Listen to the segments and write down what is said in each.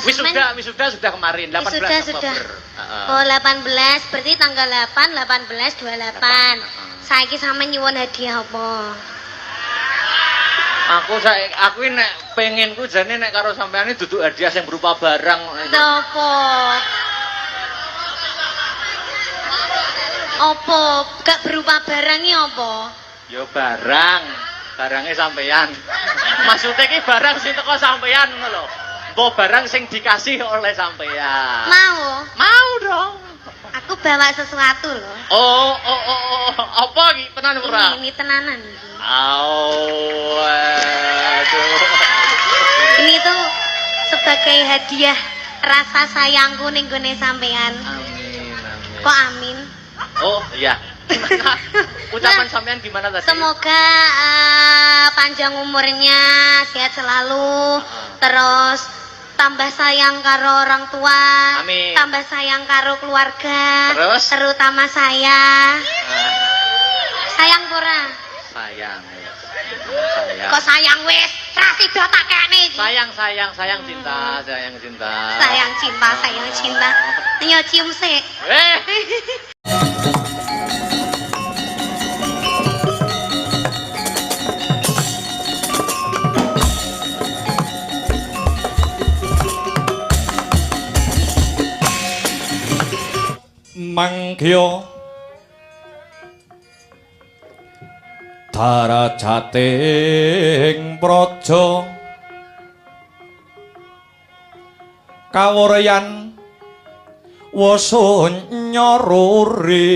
Wisuda sudah kemarin 18 Oktober. Oh 18 berarti tanggal 8 18 28. Saiki sampean nyuwun hadiah apa? Aku nek pengenku jane nek karo sampean iki duduk hadiah yang berupa barang. Apa? Apa? Gak berupa barang iki apa? Ya barangnya sampean. Maksudnya iki barang sing teko sampean ngono lho. Mbok barang sing dikasih oleh sampean. Mau dong. Aku bawa sesuatu loh. Oh. Apa iki? Tenan ora? Ini tenanan. Aduh. Ini tuh sebagai hadiah rasa sayangku ning gone sampean. Amin. Kok amin? Oh, iya. Ucapan sampean gimana tadi? Semoga panjang umurnya, sehat selalu, terus tambah sayang karo orang tua, amin. Tambah sayang karo keluarga, terus? Terutama saya. Sayang pura? Sayang. Kok sayang wis? Rasido tak kene iki. Sayang cinta. Sayang cinta. Ayo cium sik. Mangkya darajating praja kawuryan wasun nyoruri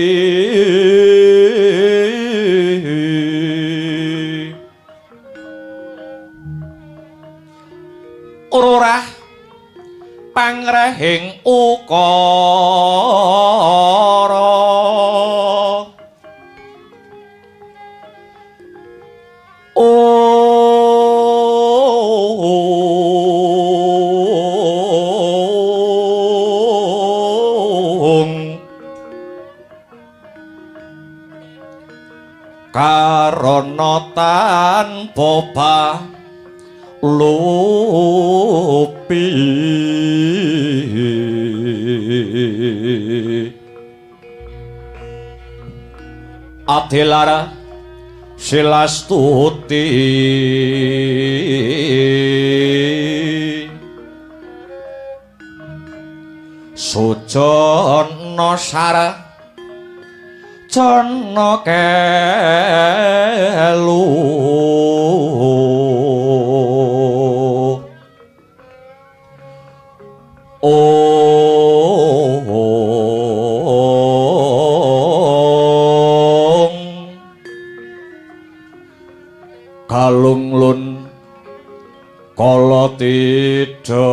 ururah pangrehing ukara karana tanpa lupi Adilara Silastuti Sujono Sara Jono Kelu kalunglun kala tida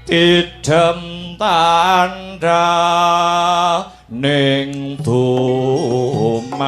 tidem tanda ning dumadi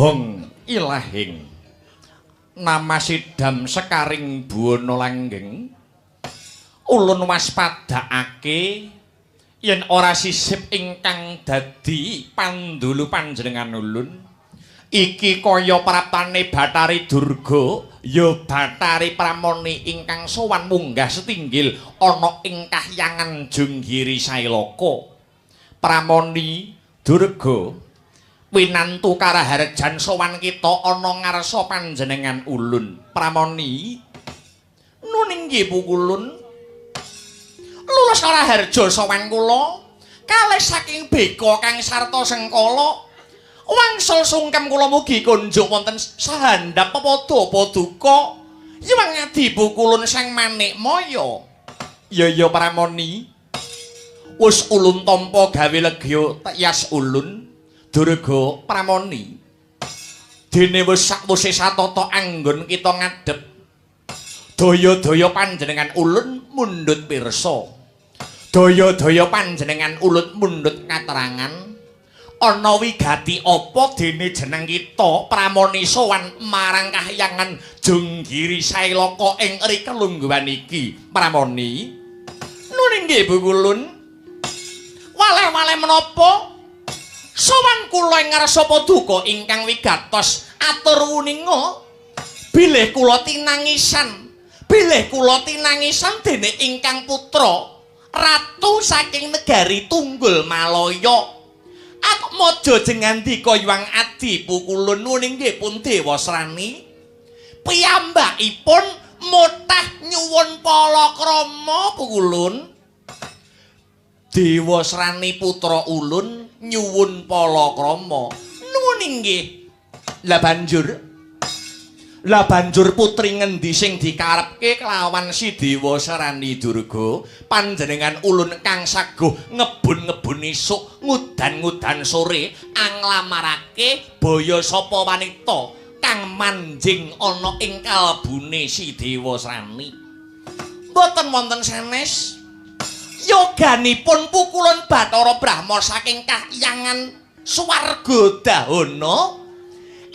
hong ilahing nama sidam sekaring buwana langgeng ulun waspadakake yen ora sisip ingkang dadi pandulu panjenengan ulun iki kaya praptane Bathari Durga ya Bathari Pramoni ingkang sowan munggah setinggil ana ing kahyangan Junggiri Sailaka Pramoni Durga winantu karaharjan sowan kita ana ngarsa panjenengan ulun Pramoni nuning nggih pukulun lulus karaharja sowan kula kalih saking beka kang sarta sengkala wangsul sungkem kula mugi kunjuk wonten sahandhap padha apa duka yuwang ngadi pukulun sang manik maya ya Pramoni wis ulun tampa gawe legya yas ulun Durga Pramoni dene wis sakwise satata anggon kita ngadhep daya-daya panjenengan ulun mundhut pirsa daya-daya panjenengan ulun mundhut katerangan ana wigati apa dene jeneng kita Pramoni sowan marang kahyangan Junggiri Sailaka ing rika lungguhan iki Pramoni nuning nggih Bu Kulun waleh-waleh menapa sowan kula ing ngarsa paduka ingkang wigatos atur wuninga bilih kula tinangisan dene ingkang putra ratu saking negari Tunggul Malaya atmaja jengandika yuwang adi pukulun nuning nggih pun Dewasrani piyambakipun mutah nyuwun palakrama pukulun Dewasrani putra ulun nyuwun palakrama nuning nggih lah banjur putri ngendi sing dikarepke kelawan si Dewasrani Durga panjenengan ulun kang saguh ngebun-ngebun isuk ngudan-ngudan sore anglamarake baya sapa wanita kang manjing ana ing kalbune si Dewasrani mboten wonten sanes yoganipun pukulun Bathara Brahma saking kahyangan swarga dahana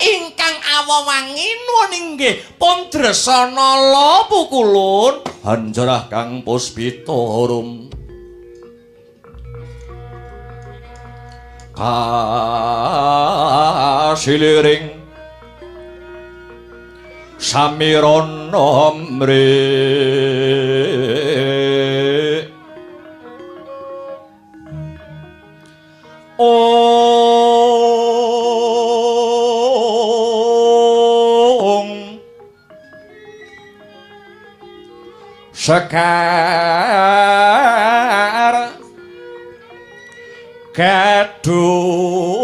ingkang awawangi nuning nggih pun Dresanala pukulun hanjarah kang puspita harum kasiliring samirana mre Sekar kadung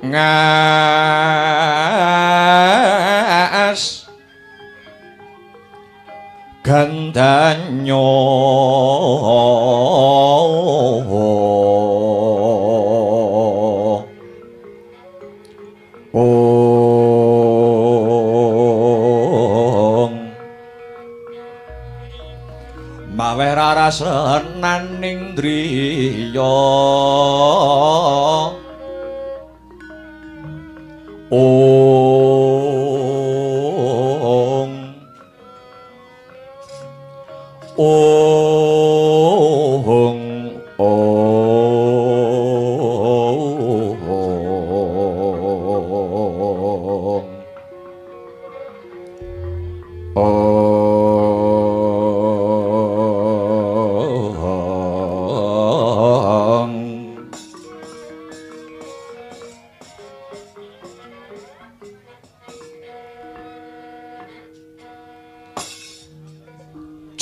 ngas gandanyo maweh rarasenaning driya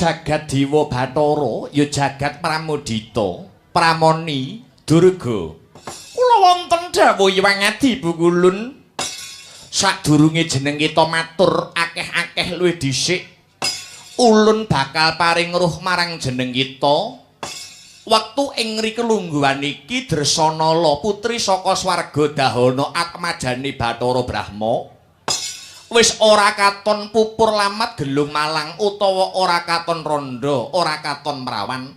jagat Dewa Bathara ya jagat Pramodita Pramoni Durga kula wonten dawuh Hyang Adi Bu Kulun sadurunge jeneng kita matur akeh-akeh luwih dhisik ulun bakal paring ruh marang jeneng kita wektu ing mriki lungguhan iki Dresanala putri saka swarga dahana atmajane Bathara Brahma wis ora katon pupur lamat gelung malang utawa ora katon rondo, ora katon merawan.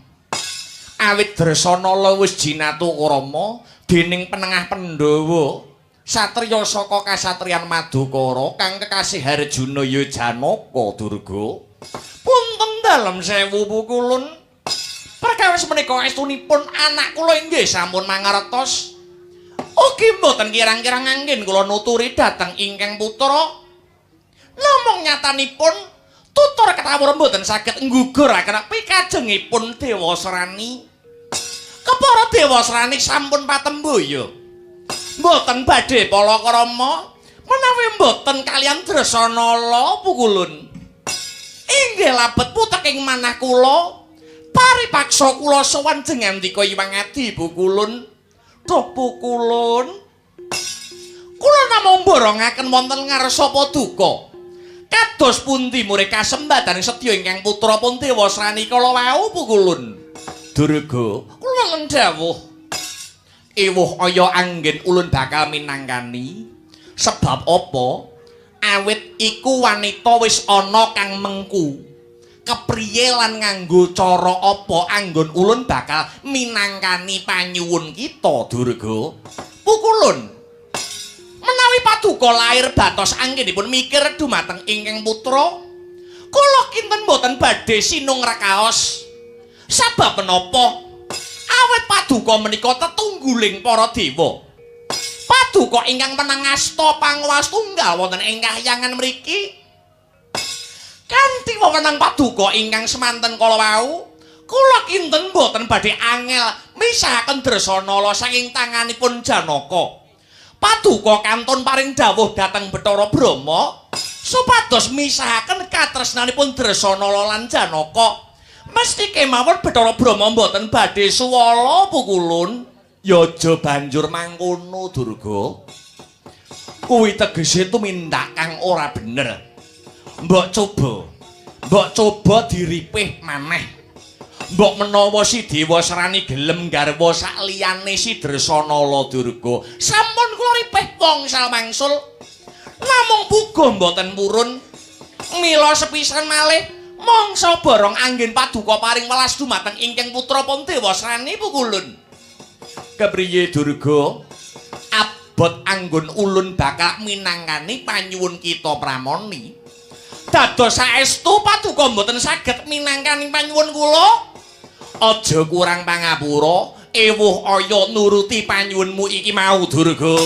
Awit Dresanala wis jinatu krama dening penengah Pandhawa, satriya saka kasatriyan Madukara kang kekasih Harjuna ya Janaka Durga. Punten dalem sewu pukulun. Perkawis menika estunipun anak kula inggih sampun mangertos. Ugi mboten kirang-kirang anggen kula nuturi dhateng ingkang putra. Namung nyatanipun tutur ketawur mboten saged ngguguraken pikajengipun Dewasrani. Kepara Dewasrani sampun patembaya. Mboten badhe palakrama menawi mboten kaliyan Dresanala pukulun. Inggih labet puteking manah kula paripaksa kula sowan jengandika Hyang Adi pukulun. Duh pukulun, kula namung borongaken wonten ngarsa paduka. Kados pundi murid kasembadaning sedya ingkang putra pun Dewasrani kala wau pukulun. Durga, kula ngendhawuh. Ewuh aya anggen ulun bakal minangkani. Sebab apa? Awit iku wanita wis ana kang mengku. Kepriye lan nganggo cara apa anggon ulun bakal minangkani panyuwun kita Durga. Pukulun. Menawi paduka lair batos anggenipun mikir dumateng ingkang putra, kula kinten boten badhe sinung rekaos. Sabab menapa? Awit paduka menika tetungguling para dewa. Paduka ingkang menang asta panguwas tunggal wonten ing kahyangan mriki. Kanthi wewenang paduka ingkang semanten kala wau, kula kinten boten badhe angel misahaken Dresanala saking tanganipun Janaka. Paduka kantun paring dawuh dhateng Bathara Brahma supados misahaken katresnanipun Dresanala lan Janaka. Mesti kemawon Bathara Brahma mboten badhe suwala pukulun. Ya aja banjur mangkono Durga. Kuwi tegese tumindak kang ora bener. Mbok coba diripih maneh. Mbok menawa si Dewasrani gelem garwa sakliyane si Dresanala Durga, sampun kula ripih wangsal mangsul. Namung puguh mboten purun. Mila sepisan malih mangsa borong anggen paduka paring welas dumateng ingkang putra pun Dewasrani pukulun. Kepriye Durga? Abot anggon ulun bakal minangkani panyuwun kita pramoni. Dados saestu paduka mboten saged minangkani panyuwun kula. Aja kurang pangapura, ewuh aya nuruti panyuwunmu iki mau Durga.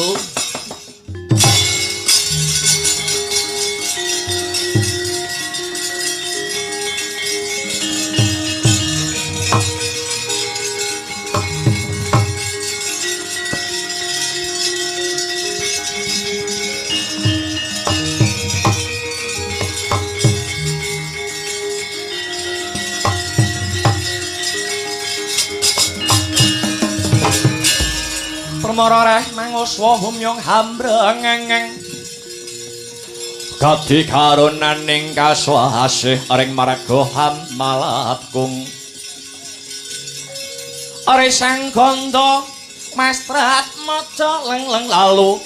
Marareh manguswa humyong hambrengeng Gati karunaning kaswasih ring marga hamalatgung Are sang gondo mastrat maca leng-leng lalu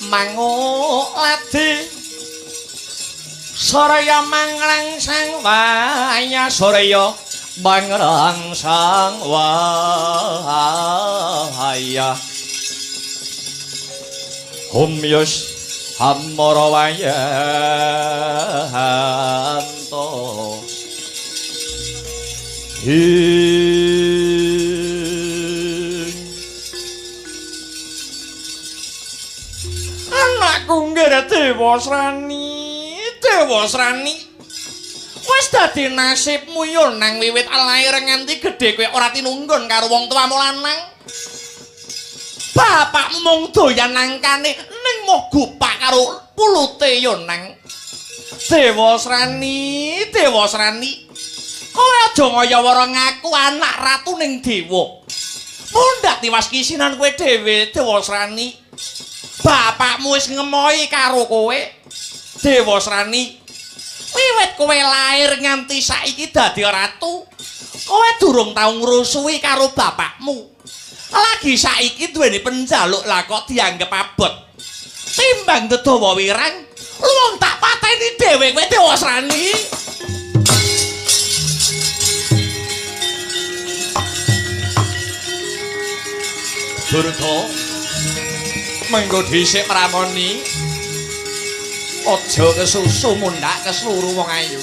manguladi Soraya mangrang sang waya soraya mangrang sang waya Humyus hamarawayanto anakku nggih Dewasrani wis dadi nasibmu yo nang wiwit lair nganti gedhe kowe ora tinunggon karo wong tuamu lanang. Bapak mung doyan nangkane ning moh gupak karo pulute yo nang. Dewasrani. Kowe aja ngaya-wara ngaku anak ratu ning dewa. Mundhak tiwas kisinan kowe dhewe Dewasrani. Bapakmu wis ngemohi karo kowe. Dewasrani. Wiwit kowe lair nganti saiki dadi ratu, kowe durung tau ngrusui karo bapakmu. Lagi saiki duweni penjaluk lah kok dianggep abot. Timbang Dedawa Wirang, Wong tak pateni dhewe kowe Dewasrani. Durga mengko dhisik pramoni aja kesusu mundhak kesluru wong ayu.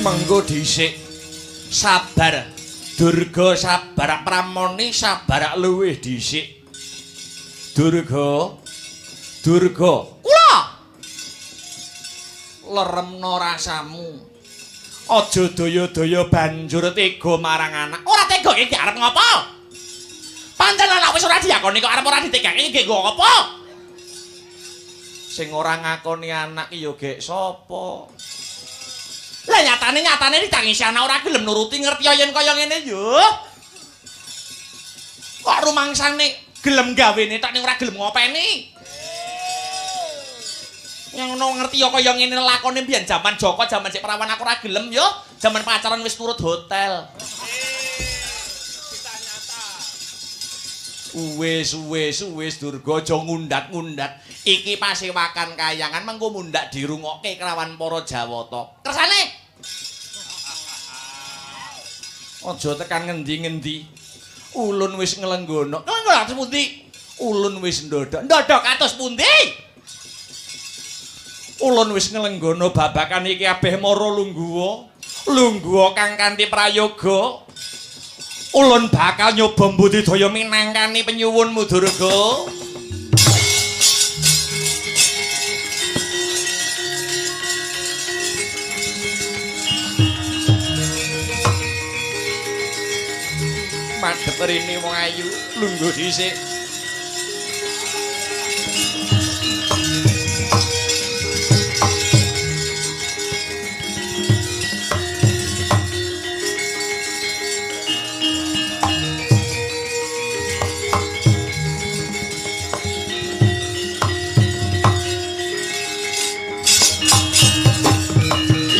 Mengko dhisik sabar Durga sabar pramoni sabar luwih dhisik. Durga kula leremno rasamu aja daya-daya banjur tega marang anak. Ora tega iki arep ngopo? Pancen anak wis ora diakoni kok arep ora ditegake iki nggo apa? Sing ora ngakoni anak ya gek sapa? Lah nyatane ditangisi anak ora gelem nuruti ngerti yen kaya ngene yo. Kok rumangsane gelem gawene tak ning ora gelem ngopeni. Yang ngono ngerti ya kaya ngene lakone mbiyen jaman Joko jaman sik perawan aku ora gelem yo. Jaman pacaran wis turut hotel. Wis Durga aja ngundat-ngundat. Iki pasewakan kayangan mengko mundhak dirungokke kelawan para Jawata. Kersane? Aja tekan ngendi-ngendi. Ulun wis nglenggono. Ora atus pundi? Ulun wis ndodok. Ndodok atus pundi? Ulun wis nglenggono babakan iki kabeh mara lungguwa kang kanthi prayoga. Ulun bakal nyoba mbudidaya minangkani penyuwunmu Durga. Madhep rene wong ayu lungguh dhisik.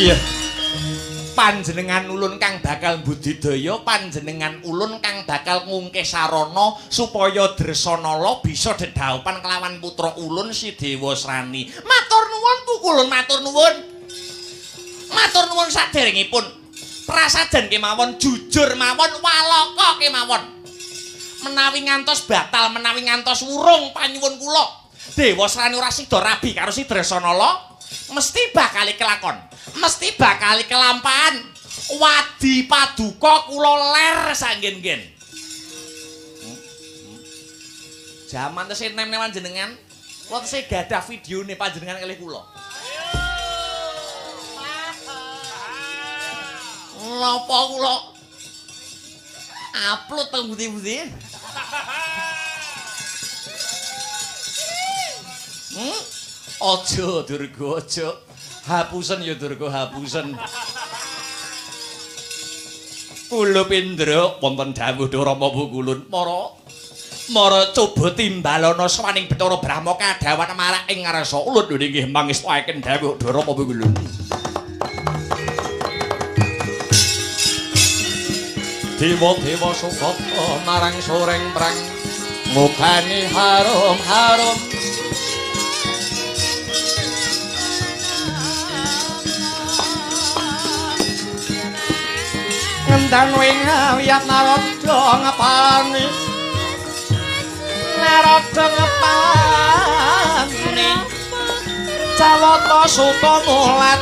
Iya. Panjenengan ulun kang bakal budidaya, panjenengan ulun kang bakal ngungkih sarana supaya Dresanala bisa dedhaupan kelawan putra ulun si Dewasrani. Matur nuwun pukulun, matur nuwun. Matur nuwun saderengipun. Prasajan kemawon jujur mawon walaka kemawon. Menawi ngantos batal, menawi ngantos wurung panyuwun kula, Dewasrani ora sida rabi karo si Dresanala. Mesti bakal kelakon, mesti bakal kelampahan. Wadi paduka kula ler sanggen-gen. Jaman tesih nem-nem panjenengan, kula tesih gadah videone panjenengan kalih kula. Napa kula upload teng budi-budi? Aja Durga aja. Hapusen ya Durga hapusen. Kula Pindra wonten dawuh Rama Pukulun, mara coba timbalana swaning Bathara Brahma kadhawan marak ing ngarsa ulun nggih mangestaken dawuh Rama Pukulun. Dewa-dewa sukata marang soreng prang mukane harum-harum. Ngendang wing wiyat narada ngapani Jawata suta mulat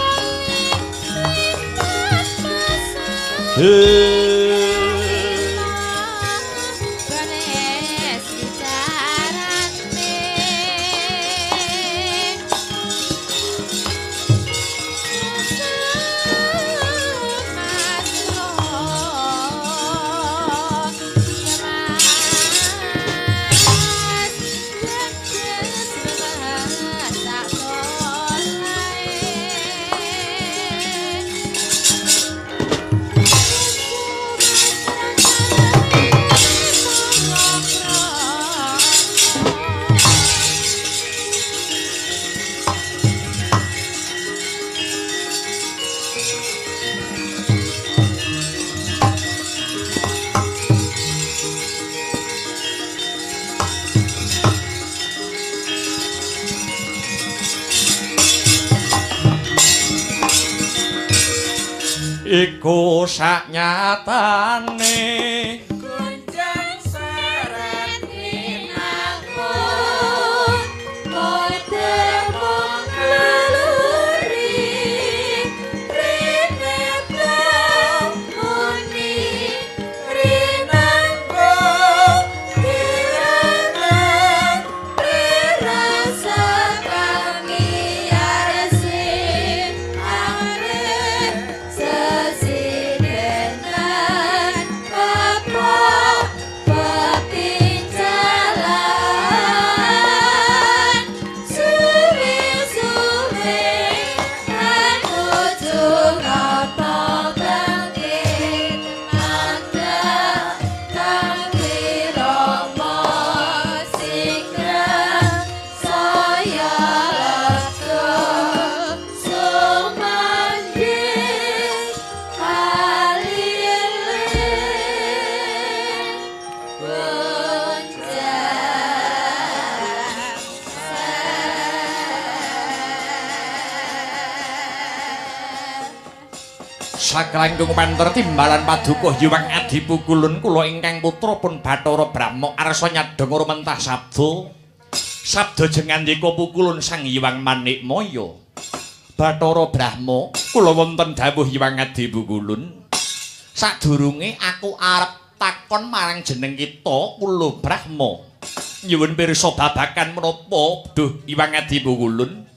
iku saknyatane Kunjang seret minangkut Modemong leluri Rinetong muni Rinangkut Kirangan Prirasa kami arsin Angin sesidenan Apa pepinjalan Suwi-suwi Menuju nopo bangkit Nanda kang wiromo Sigrang saya lekto Sumanggih haliling Saklangkung panter timbalan paduka Hyang Adi Pukulun kula ingkang putra pun Bathara Brahma arsa nyadeng rumentah sabda sabda jengandika Pukulun Sang Hyang Manikmaya Bathara Brahma kula wonten dawuh Hyang Adi Pukulun sadurunge aku arep takon marang jeneng kita kula Brahma nyuwun pirsa babagan menapa duh Hyang Adi Pukulun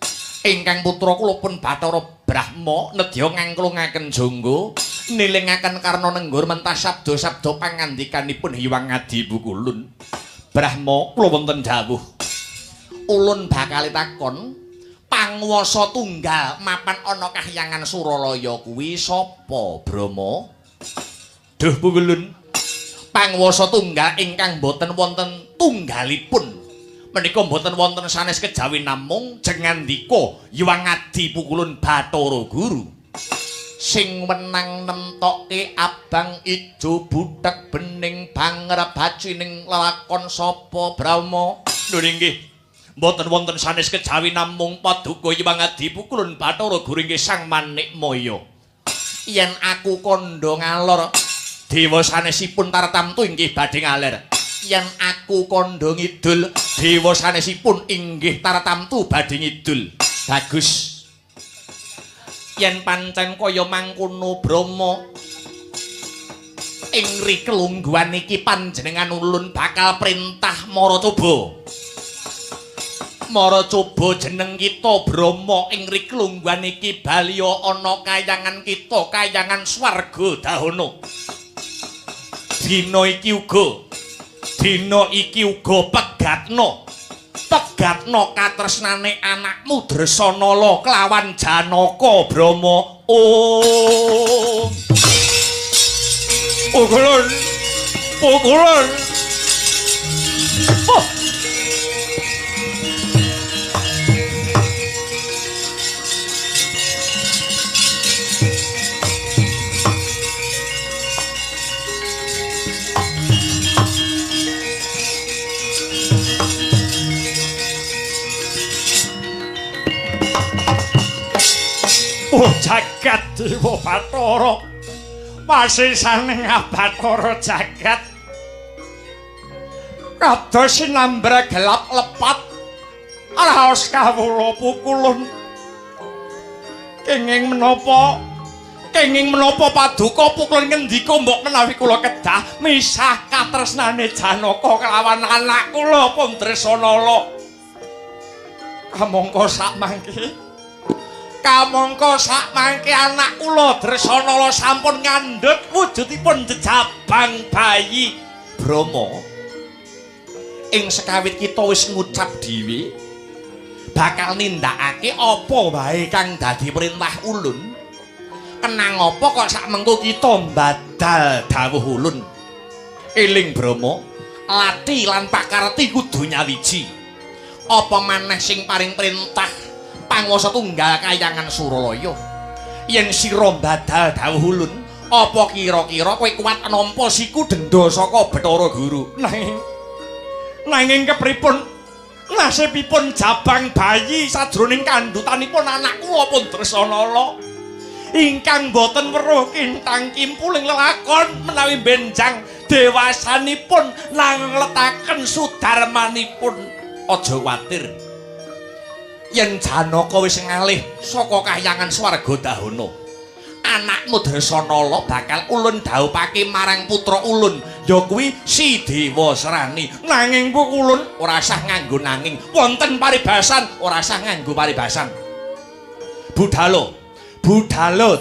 ingkang putra kula pun Bathara Brahma nedya ngangklungaken jangga nilingaken karna nenggur mentah sabda-sabda pangandikanipun Hyang Adi Pukulun. Brahma kula wonten dawuh. Ulun bakal takon panguwasa tunggal mapan ana kahyangan Suralaya kuwi sapa, Brahma? Duh Pukulun. Panguwasa tunggal ingkang boten wonten tunggalipun. Menika mboten wonten sanes kejawi namung jengandika Hyang Adi Pukulun Bathara Guru sing wenang nemtoke abang ijo butek bening bangrabacining lelakon sapa Brahma lho nggih mboten wonten sanes kejawi namung paduka Hyang Adi Pukulun Bathara Guru inggih Sang Manikmaya yen aku kandha ngalor dewa sanesipun tartamtu inggih badhe ngaler yen aku kandha ngidul dewa sanesipun inggih tartamtu badhe ngidul bagus yen pancen kaya mangkono Brahma ing rikelungguhan iki panjenengan ulun bakal perintah Mara coba jeneng kita Brahma ing rikelungguhan iki bali ana kayangan kita kayangan swarga dahana dina iki uga pegatno katresnane anakmu Dresanala kelawan Janaka Brahma. Oh. Pukulun. Oh. Oh jagat Dewa Bathara pasisaning Bathara jagat kados sinambra gelap lepat raos kawula Pukulun kenging menapa paduka Pukulun ngendika mbok menawi kula kedah misah katresnane Janaka kelawan anak kula pun Dresanala kamangka sakmangke anak kula Dresanala sampun ngandhut wujudipun jejabang bayi Brahma ing sekawit kita wis ngucap dhewe bakal nindakake apa wae kang dadi perintah ulun kenang apa kok sakmengko kita mbadal dawuh ulun eling Brahma lati lan pakarti kudu nyawiji apa maneh sing paring perintah panguwasa tunggal kayangan Suralaya yen sira badal dawuh ulun apa kira-kira kowe kuat nampa siku denda saka Bathara Guru nanging kepripun nasibipun jabang bayi sajroning kandhutanipun anak kula pun Dresanala ingkang boten weruh kintang kimpuling lelakon menawi benjang dewasanipun nang letaken sudarmanipun. Aja kuwatir. Yen Janaka wis ngalih saka kahyangan swarga Dahana, anakmu Dresanala bakal ulun dhawuhake marang putra ulun, ya kuwi Si Dewa Serani. Nanging ulun ora usah nganggo nanging, wonten paribasan, ora usah nganggo paribasan. Budhalo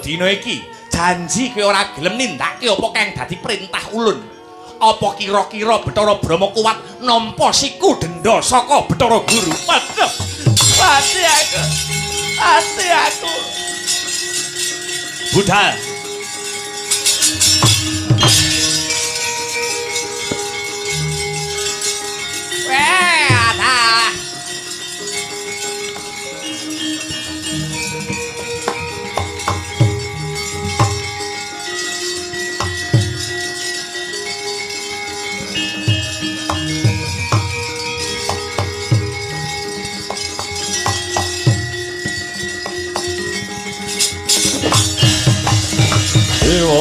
dina iki janji kowe ora gelem nindakake apa kang dadi perintah ulun. Apa kira-kira Bathara Brahma kuwat nampa siku denda saka Bathara Guru? Ati aku. Budhal. Ada.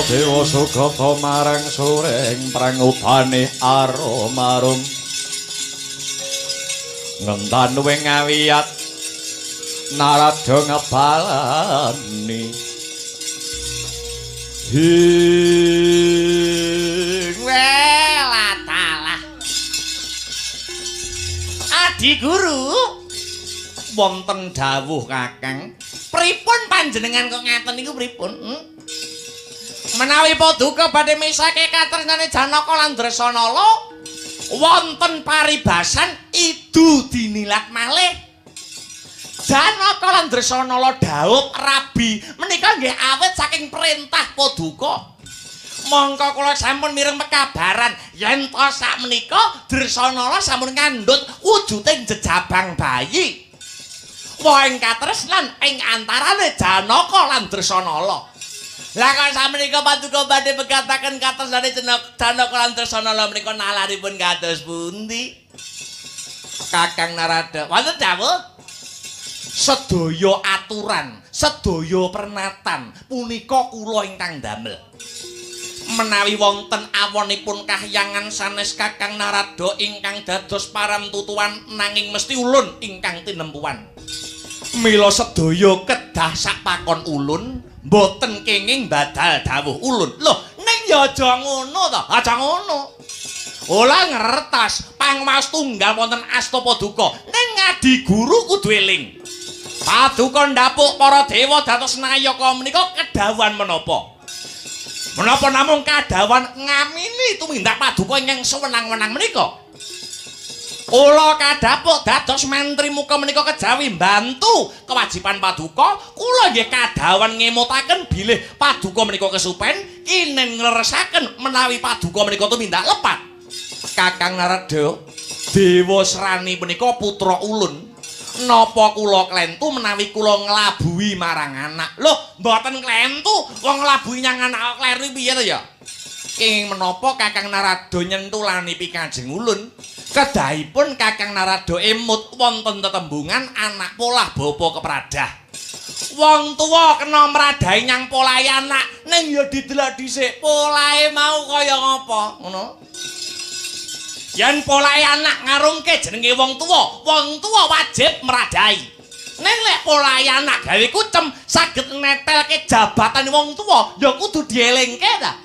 Dewa Sugata marang sureng prangupane aromarum ngendan wing ngawiyat Narada ngebalani welatalah Adi Guru wonten dawuh Kakang pripun panjenengan kok ngaten niku pripun? Menawi Paduka badhe misake katresnane Janaka lan Dresanala wonten paribasan idu dinilat malih. Janaka lan Dresanala dhawuh rabi menika nggih awit saking perintah Paduka. Mongko kula sampun mireng pekabaran yen to sakmenika Dresanala sampun ngandhut wujuding jejabang bayi. Woh ing katresnan ing antarane Janaka lan Dresanala. Lah kok sakmenika Paduka badhe pegataken katresnane Janaka lan Dresanala menika nalaripun kados pundi? Kakang Narada, wonten dawuh sedaya aturan, sedaya pernatan punika kula ingkang damel. Menawi wonten awonipun kahyangan sanes Kakang Narada ingkang dados paramtutuan nanging mesti ulun ingkang tinempuan. Mila sedaya kedah sakpakon ulun mboten kenging badal dawuh ulun. Lho, ning ya aja ngono to, aja ngono. Ola ngertas pangwas tunggal wonten asta Paduka. Ning Adi Guru kudu eling. Paduka ndapuk para dewa dados nayaka menika kedhawan menapa? Menapa namung kadhawan ngamini tumindak Paduka ingkang sewenang-wenang menika? Kula kadhapuk dados mentri muka menika kejawi mbantu kewajiban Paduka. Kula nggih kadhawan ngemutaken bilih Paduka menika kesupen kinen ngleresaken menawi Paduka menika tumindak lepat. Kakang Narada, Dewa Serani menika putra ulun. Napa kula klentu menawi kula nglabuhi marang anak? Loh, mboten klentu, wong nglabuhi nyang anak kleru piye to ya? Ing menapa Kakang Narada nyentulani pikajeng ulun? Kedahipun Kakang Narada emut wonten tetembungan anak polah bapa kepradah. Wong tuwa kena mradahi nyang polahe anak, ning ya didelok dhisik polahe mau kaya ngapa, ngono. Yen polahe anak ngarungke jenenge wong tuwa wajib mradahi. Ning lek polahe anak gawe kucem saged netelke jabatan wong tuwa, ya kudu dielingke ta.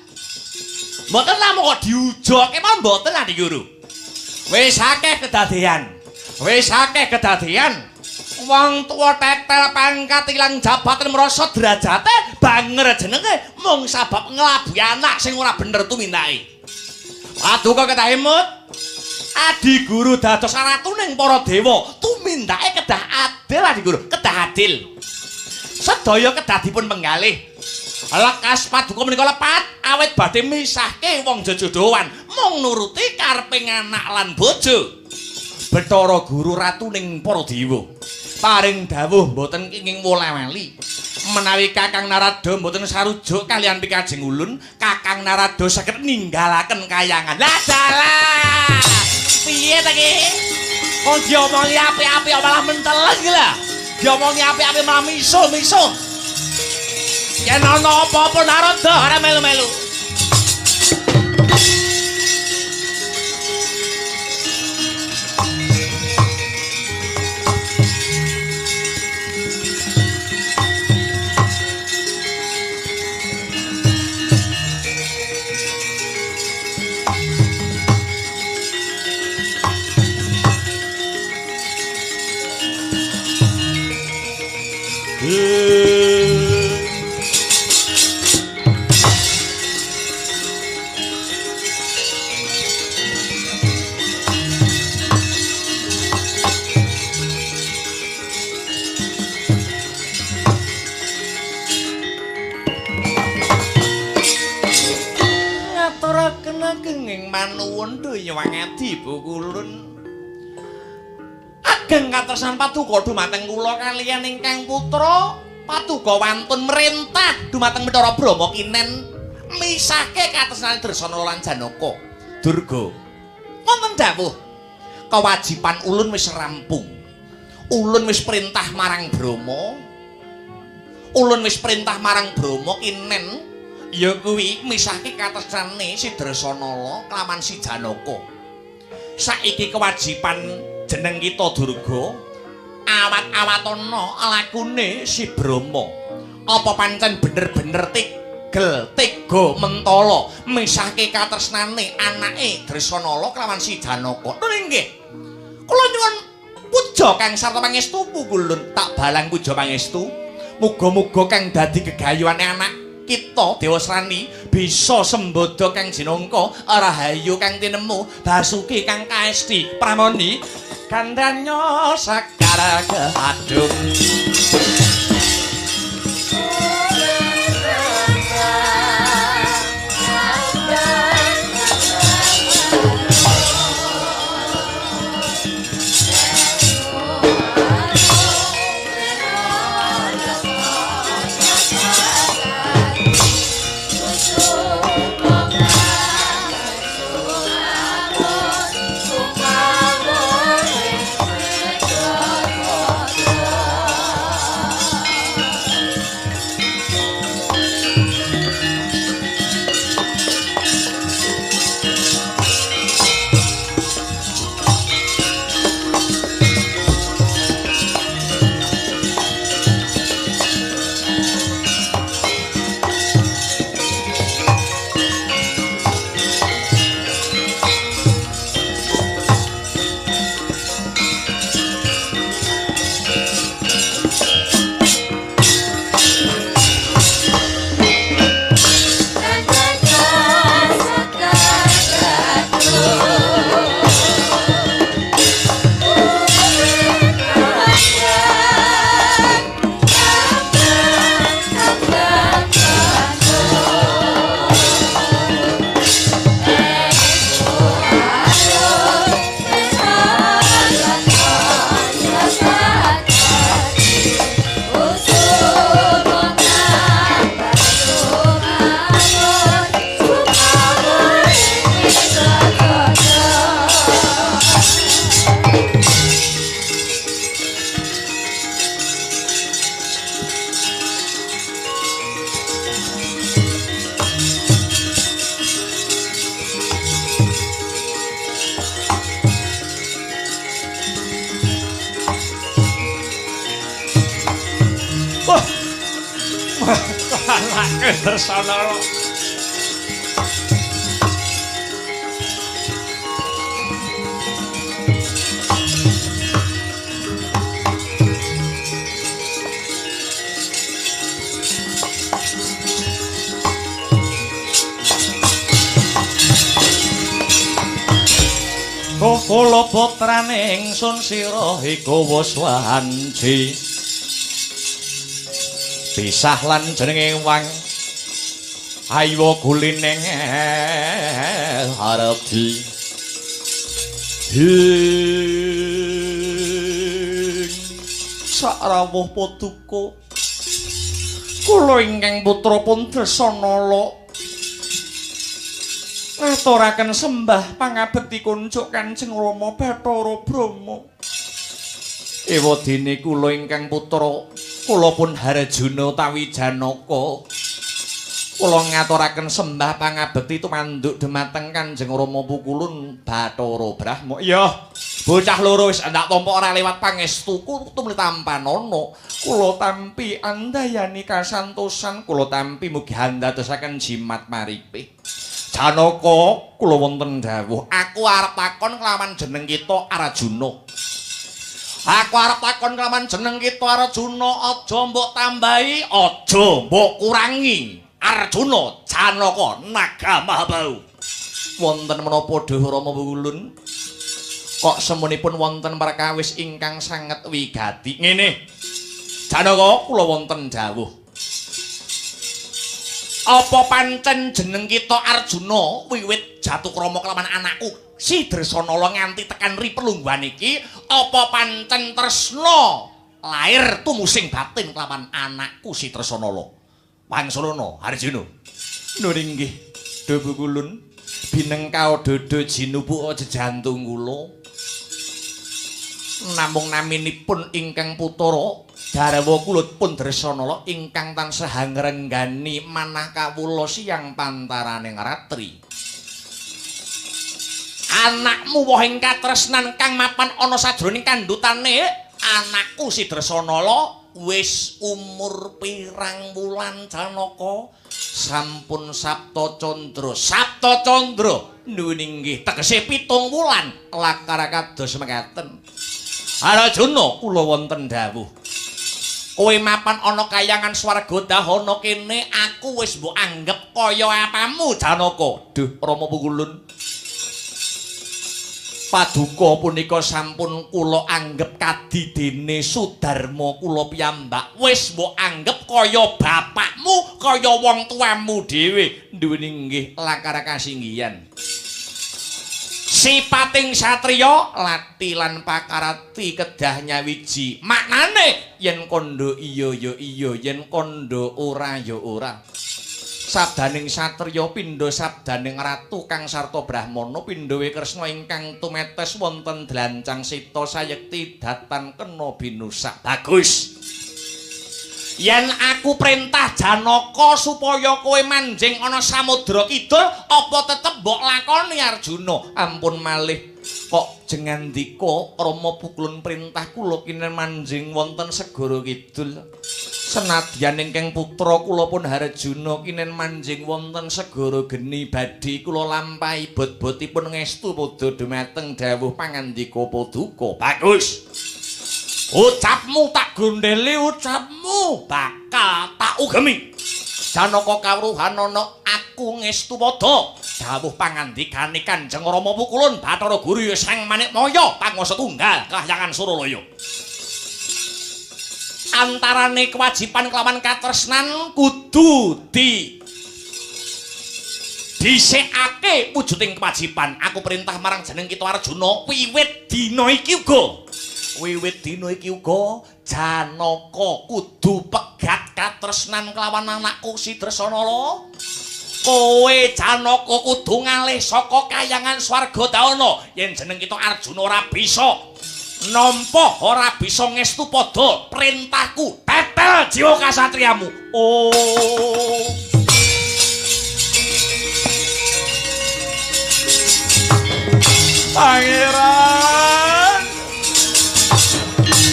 Mboten namung kok diujoke mawon mboten Adi Guru. Wis akeh kedadean. Wong tuwa tetel pangkat ilang jabatan merasa derajate banger jenenge mung sabab nglabuhi anak sing ora bener tumindake. Paduka kedah emut. Adi Guru dados ratuning para dewa, tumindake kedah adil Adi Guru, kedah adil. Sedaya kedah dipun penggalih. Lekas Paduka menika lepat awit badhe misahke wong jejodohan, mung nuruti kareping anak lan bojo. Bathara Guru ratuning para dewa. Paring dawuh mboten kenging woleh-weli. Menawi Kakang Narada mboten sarujuk kalian pikajeng ulun, Kakang Narada saged ninggalaken kayangan. Lah dalah. Piye ta ki? Kok diomongi apik-apik malah menteleng iki lho. Diomongi apik-apik malah miso-miso. Yen ana apa-apa Narada ora melu-melu. Ngaturaken ageng manuwun daya wangadi Bu Kulun. Ageng katresnan paduka dumateng kula kaliyan ingkang putra paduka wantun merintah dumateng Bathara Brahma kinen misahke katresnan Dresana lan Janaka. Durga wonten dawuh kewajiban ulun wis rampung. Ulun wis perintah marang Brahma. Ulun wis perintah marang Brahma kinen ya kuwi misahke katresnane si Dresana kelawan si Janaka. Saiki kewajiban jeneng kita Durga awat-awatana lakune si Brahma. Apa pancen bener-bener tigel tega mentala misahke katresnane anake Dresana kelawan si Janaka. Lho nggih. Kula nyuwun puja kang sarta pangestu Kulun, tak balang puja pangestu. Muga-muga kang dadi gegayuhane anak kita Dewasrani bisa sembodo kang jinangka rahayu kang tinemu basuki kang kaesti pramoni kandhanya sakara keadung. Anake Dresana. Kula putrane ingsun sira iku wis wanci. Pisah lan jenenge wang ayo gulineng harapdi sakrawuh paduka kula ingkang putra pun Dresanala ngaturaken sembah pangabekti kunjuk Kanjeng Rama Bathara Brahma ewadene kula ingkang putra kula pun Harjuna utawi Janaka kula ngaturaken sembah pangabekti tumanduk dumateng Kanjeng Rama Pukulun Bathara Brahma. Iya, bocah loro wis ndak tampa ora liwat pangestuku tumrap tampanana. Kula tampi andayani kasantosan, kula tampi mugi handadosaken jimat maripih. Janaka, kula wonten dawuh, aku arep takon kelawan jeneng kita Arjuna. Aku arep takon kelawan jeneng kita Arjuna, aja mbok tambahi, aja mbok kurangi. Arjuna, Janaka, Naga Mahabau. Wonten menapa Dhuh Rama Pukulun? Kok semunipun wonten perkawis ingkang sanget wigati. Ngene. Janaka, kula wonten dawuh. Apa pancen jeneng kita Arjuna wiwit jatukrama kelawan anakku Si Dresanala nganti tekan ripelungguhan iki apa pancen tresna lair tumusing batin kelawan anakku Si Dresanala Wangsulana Harjuna. Nur inggih Dhuh Pukulun binengkao dodo jinubu jejantung kula. Namung naminipun ingkang putara garwa kula pun Dresanala ingkang tansah ngrenggani manah kawula siyang pantaraning ratri. Anakmu wohing katresnan kang mapan ana sajroning kandhutane anakku Si Dresanala wis umur pirang wulan Janaka? Sampun Sabta Candra. Sabta Candra nuwun inggih tegese 7 wulan lakar kados mekaten. Arjuna kula wonten dawuh. Kowe mapan ana kayangan swarga dahana kene aku wis mbok anggep kaya apamu Janaka. Duh Rama Pukulun. Paduka punika sampun kula anggep kadidene Sudarma kula piyambak. Wis mbok anggep kaya bapakmu, kaya wong tuamu dhewe. Nuwun inggih lakar kasinggihan. Sipating satriya lati lan pakarati kedah nyawiji. Maknane yen kandha iya ya iya, yen kandha ora ya ora. Sabdaning satriya pindha sabdaning ratu kang sarta brahmana pindhawe Kresna ingkang tumetes wonten dlancang sita sayekti datan kena binusak. Bagus. Yen aku perintah Janaka supaya kowe manjing ana Samudra Kidul, apa tetep mbok lakoni Arjuna? Ampun malih kok jengandika Rama Pukulun perintah kula kinen manjing wonten Segara Kidul. Senadyan ingkang putra kula pun Harjuna kinen manjing wonten Segara Geni badhe kula lampahi bot-botipun ngestu padha dumateng dawuh pangandika Paduka. Bagus. Ucapmu tak gondeli, ucapmu bakal tak ugemi. Janaka kawruhan ana aku ngestu padha dawuh pangandikane Kanjeng Rama Pukulun Bathara Guru Sang Manikmaya panguwasa tunggal Kahyangan Suralaya. Antarane kewajiban kelawan katresnan kudu dhisikake wujuding kewajiban. Aku perintah marang jeneng kita Arjuna wiwit dina iki uga. Wiwit dina iki uga Janaka kudu pegat katresnan kelawan anakku Si Dresanala. Kowe Janaka kudu ngalih saka kayangan swarga dahana yen jeneng kita Arjuna ora bisa nampa, ora bisa ngestu padha perintahku. Tetel jiwa kasatriyamu. Oh. Pangeran.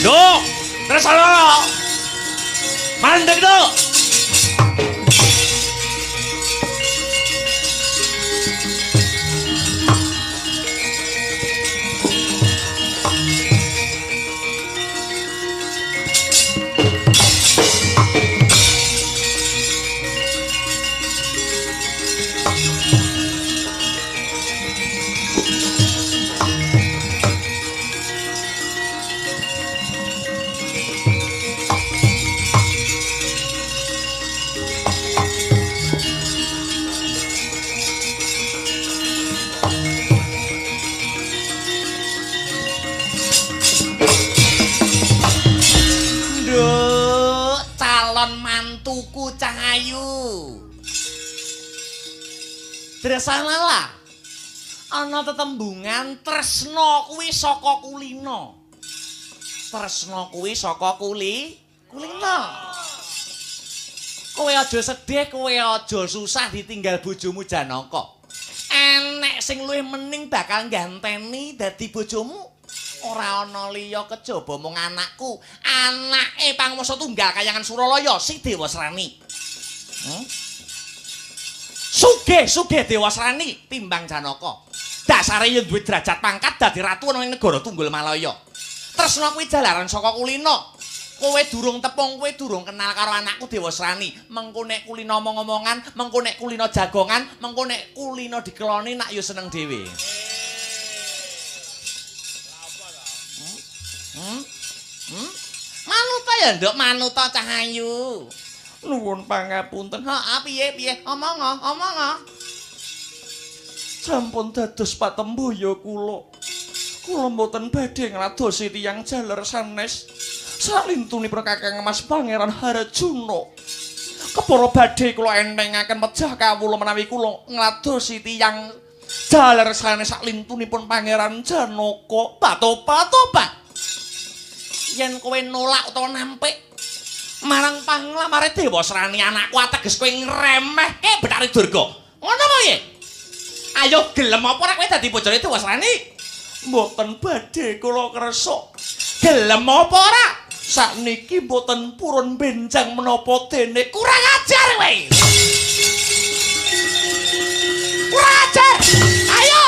Duh, Dresanala. Mandeg duh. Mantuku Cahayu Dresanala ana tetembungan tresna kuwi saka kulina. Tresna kuwi saka Kulino. Kowe aja sedih, kowe aja susah ditinggal bojomu Janaka. Enek sing luwih mening bakal ganteni dadi bojomu. Ora ana liya kejaba mung anakku. Anake Pangwasa Tunggal Kayangan Suralaya si Dewasrani. Sugih Dewasrani timbang Janaka. Dasare yen duwe derajat pangkat dadi ratu ana ing negara Tunggul Malaya. Tresna kuwi jalaran saka Kulina. Kowe durung tepung, kowe durung kenal karo anakku Dewasrani. Mengko nek Kulina omong-omongan, mengko nek Kulina jagongan, mengko nek Kulina dikeloni nak ya seneng dhewe. Manuta ya, Nduk, manuta Cahayu. Nuwun pangapunten. Ha, piye? Omong. Sampun dados patemboya kula. Kula mboten badhe ngladosi tiyang jaler sanes. Salintunipun Kakang Mas Pangeran Harjuna. Kepara badhe kula entengaken wejah kawula menawi kula ngladosi tiyang jaler sanes salintunipun Pangeran Janaka. Tobat. Yen kowe nolak utawa nampik marang panglamare Dewasrani anakku ateges kowe ngremehke Bathari Durga. Ngono apa piye? Ayo gelem apa ora kowe dadi bojone Dewasrani? Mboten badhe kula kersa. Gelem apa ora? Sakniki mboten purun benjang menapa dene. Kurang ajar kowe. Kurang ajar. Ayo.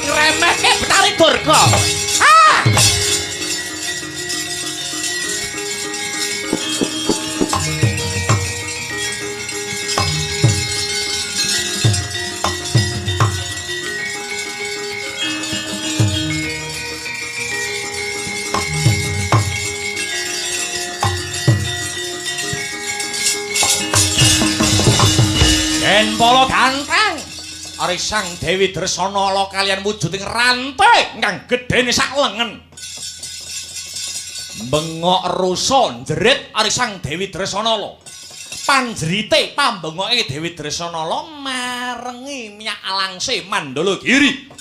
Ngremehke Bathari Durga. Yen pala ganteng ari Sang Dewi Dresanala kaliyan wujuding rantai ingkang gedhene sak lengen. Bengok rusa njerit ari Sang Dewi Dresanala. Panjerite pambengoke Dewi Dresanala marengi miyak alangse Mandalagiri.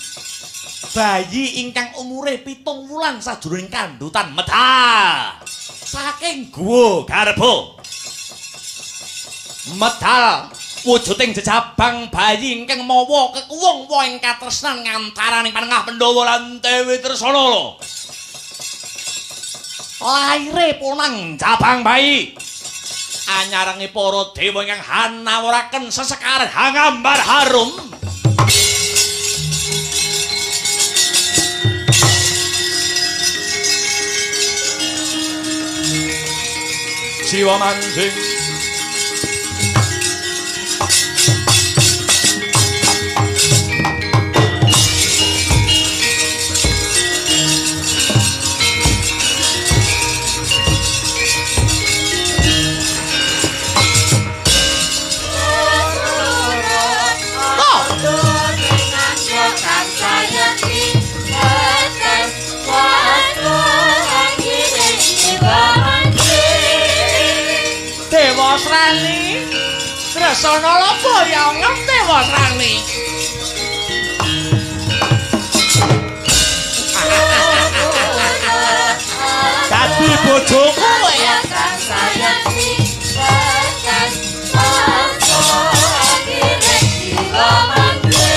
Bayi ingkang umure 7 wulan sajroning kandhutan medal saking guwa garba. Medal wujuding jejabang bayi ingkang mawa kekuwung-wung ing katresnan ngantaraning Panengah Pandhawa lan Dewi Dresanala. Laire punang jabang bayi anyarangi para dewa ingkang hanawuraken sesekar hangambar harum. Jiwa mancing Dewasrani Dresanala boyongen Dewasrani. Dadi bojoku kowe ya kang sayangi tekan mangsa akhire jiwa mangke.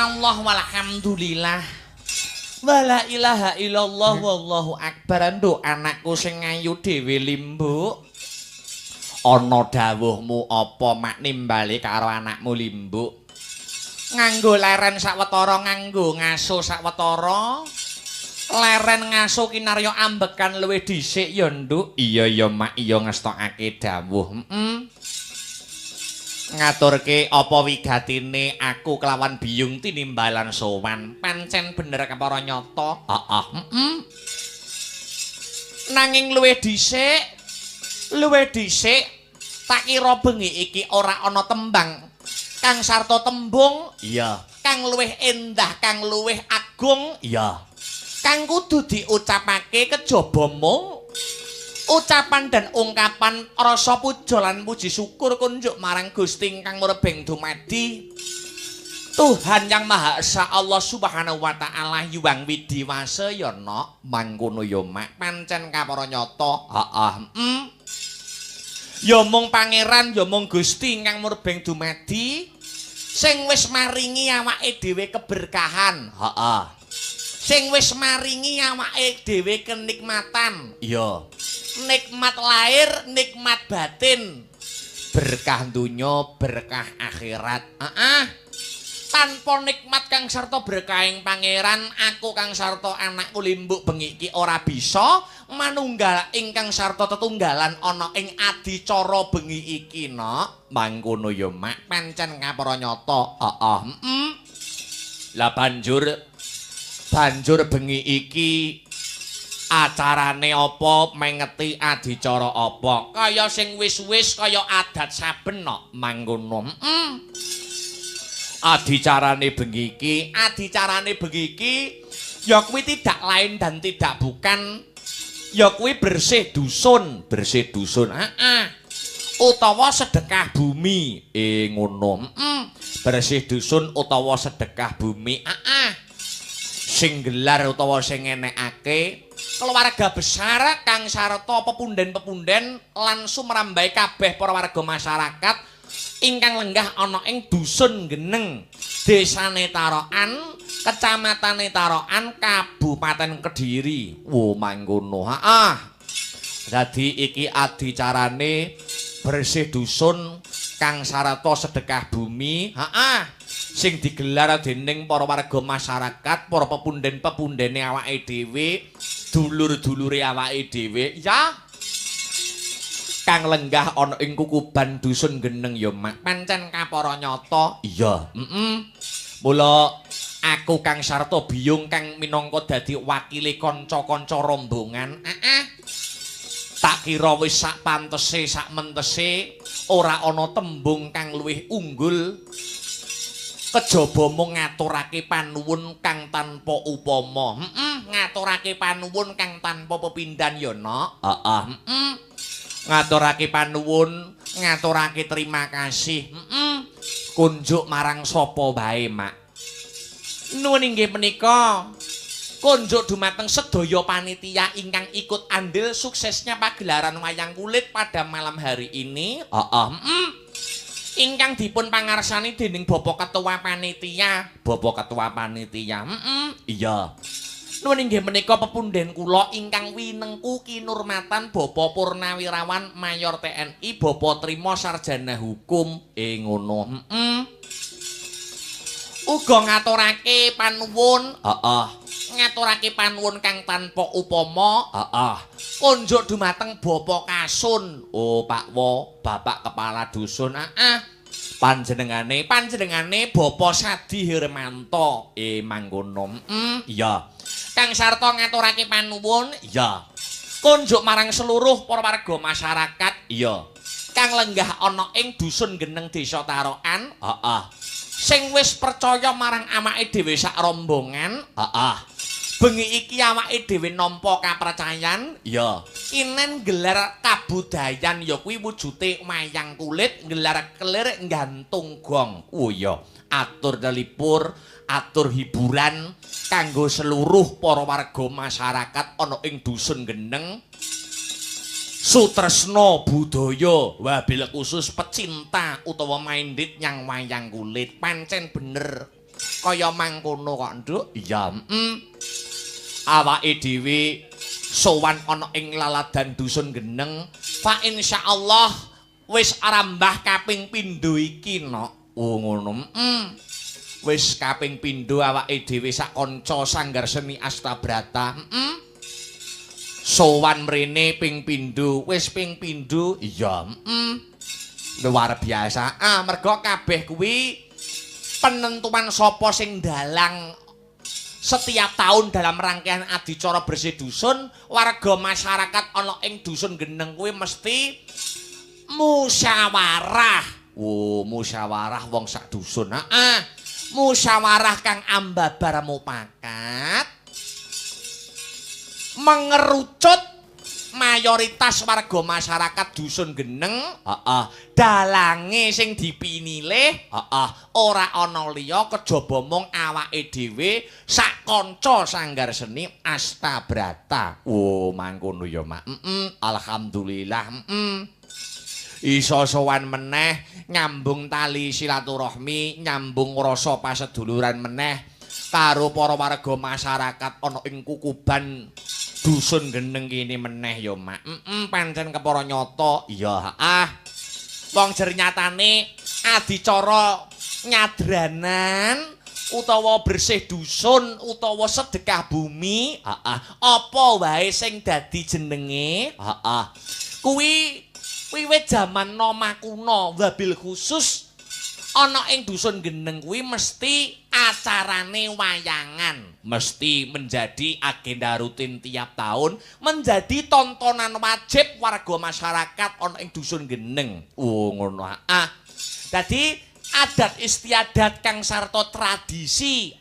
subhanallah walhamdulillah. Wala ilaha illallah wallahu akbar. Nduk anakku sing ayu dhewe Limbu. Ana dawuhmu apa mak nimbali karo anakmu Limbu? Nganggo leren sawetara nganggo ngaso sawetara. Leren ngaso kinarya ambekan luwih dhisik ya Nduk. Iya ya mak iya ngestokake dawuh. Ngaturke apa wigatine aku kelawan biyung tinimbalan sowan. Pancen bener kepara nyata. Nanging luwih dhisik tak kira bengi iki ora ana tembang kang sarta tembung, iya. Kang luwih endah, kang luwih agung, iya. Kang kudu diucapake kejaba mung ucapan dan ungkapan rasa puja lan puji syukur kunjuk marang Gusti ingkang murebeng dumadi. Tuhan yang Maha Esa Allah Subhanahu wa taala yuwang widiwasa ya nok mangkono ya mak pancen kapara nyata. Ya mung pangeran ya mung Gusti ingkang murebeng dumadi sing wis maringi awake dhewe keberkahan, sing wis maringi awake dhewe kenikmatan, iya. Nikmat lahir, nikmat batin, berkah dunya, berkah akhirat. Tanpa nikmat kang sarta berkahing pangeran, aku kang sarta anakku Limbuk bengi iki ora bisa manunggal ingkang sarta tetunggalan ana ing adicara bengi iki nok. Mangkono ya mak pancen kapara nyata. Lah banjur bengi iki acarane apa mengeti adicara apa kaya sing wis-wis kaya adat saben nok mangkono. Adicarane bengi iki ya kuwi tidak lain dan tidak bukan ya kuwi bersih dusun utawa sedekah bumi ngono. Bersih dusun utawa sedekah bumi sing gelar utawa sing ngenekake keluarga besar kang sarta pepunden-pepunden lan sumrambahe kabeh para warga masyarakat ingkang lenggah ana ing dusun Geneng, Desane Tarokan, Kecamatane Tarokan, Kabupaten Kediri. Wo mangkono. Dadi iki adicarane bersih dusun kang sarata sedekah bumi, sing digelar dening para warga masyarakat, para pepunden-pepundene awake dhewe, dulur-dulure awake dhewe, ya. Kang lenggah ana ing kukuban dusun Geneng ya mak pancen kapara nyata. Iya. Mula aku kang sarta biyung kang minangka dadi wakile kanca-kanca rombongan. Tak kira wis sak pantese sak mentese ora ana tembung kang luwih unggul kejaba mung ngaturake panuwun kang tanpa upama. Ngaturake panuwun kang tanpa pepindhan ya nok. Ngaturake panuwun, ngaturake terima kasih. Kunjuk marang sapa wae, Mak. Nuwun inggih menika kunjuk dumateng sedaya panitia ingkang ikut andil suksesnya pagelaran wayang kulit pada malam hari ini. Ingkang dipun pangarsani dening Bapak Ketua Panitia. Iya. Nuwun inggih menika pepunden kula ingkang winengku kinurmatan Bapak Purnawirawan Mayor TNI Bapak Trima Sarjana Hukum ngono. Uga ngaturake panuwun, ngaturake panuwun kang tanpa upama, kunjuk dumateng Bapak Kasun. Oh Pak Wo, Bapak Kepala Dusun. Panjenengane Bapak Sadi Hermanto. Mangkono. Iya. Kang sarta ngaturake panuwun, iya. Kunjuk marang seluruh para warga masyarakat, iya. Kang lenggah ana ing dusun Geneng Desa Tarokan, sing wis percaya marang awake dhewe sak rombongan, bengi iki awake dhewe nampa kapercayan, iya. Inen gelar kabudayan ya kuwi wujute wayang kulit, gelar kelir nggantung gong. Oh iya, atur nelipur, atur hiburan kanggo seluruh para warga masyarakat ana ing dusun Geneng. Sutresna budaya, wabil khusus pecinta utawa mindit nyang wayang kulit. Pancen bener kaya mangkono kok, Nduk. Iya, awake dhewe sowan ana ing laladan dusun Geneng, fa insyaallah wis arambah kaping pindho iki, Nok. Oh, ngono. Wis kaping pindho awake dhewe sak kanca Sanggar Seni Astabrata. Sowan mrene ping pindho, wis ping pindho. Iya, luar biasa. Merga kabeh kuwi penentuan sapa sing dalang setiap tahun dalam rangkaian adicara bersih dusun, warga masyarakat ana ing dusun Geneng kuwi mesti musyawarah. Oh, musyawarah wong sak dusun. Musyawarah kang ambabar mupakat mengerucut mayoritas warga masyarakat dusun Geneng, dalange sing dipinilih, ora ana liya kejaba mung awake dhewe sak kanca Sanggar Seni Astabrata. Oh, mangkono ya, Mak. Alhamdulillah. Iso sowan meneh nyambung tali silaturahmi, nyambung rasa paseduluran meneh karo para warga masyarakat ana ing Kukuban dusun Geneng kene meneh ya, Mak. Pancen kepara nyata. Iya, wong jer nyatane adicara nyadranan utawa bersih dusun utawa sedekah bumi, apa wae sing dadi jenenge, kuwi wiwit jaman Noma kuno, wabil khusus ana ing dusun Geneng kuwi mesti acarane wayangan, mesti menjadi agenda rutin tiap tahun, menjadi tontonan wajib warga masyarakat ana ing dusun Geneng. Oh, ngono. Dadi adat istiadat kang sarta tradisi,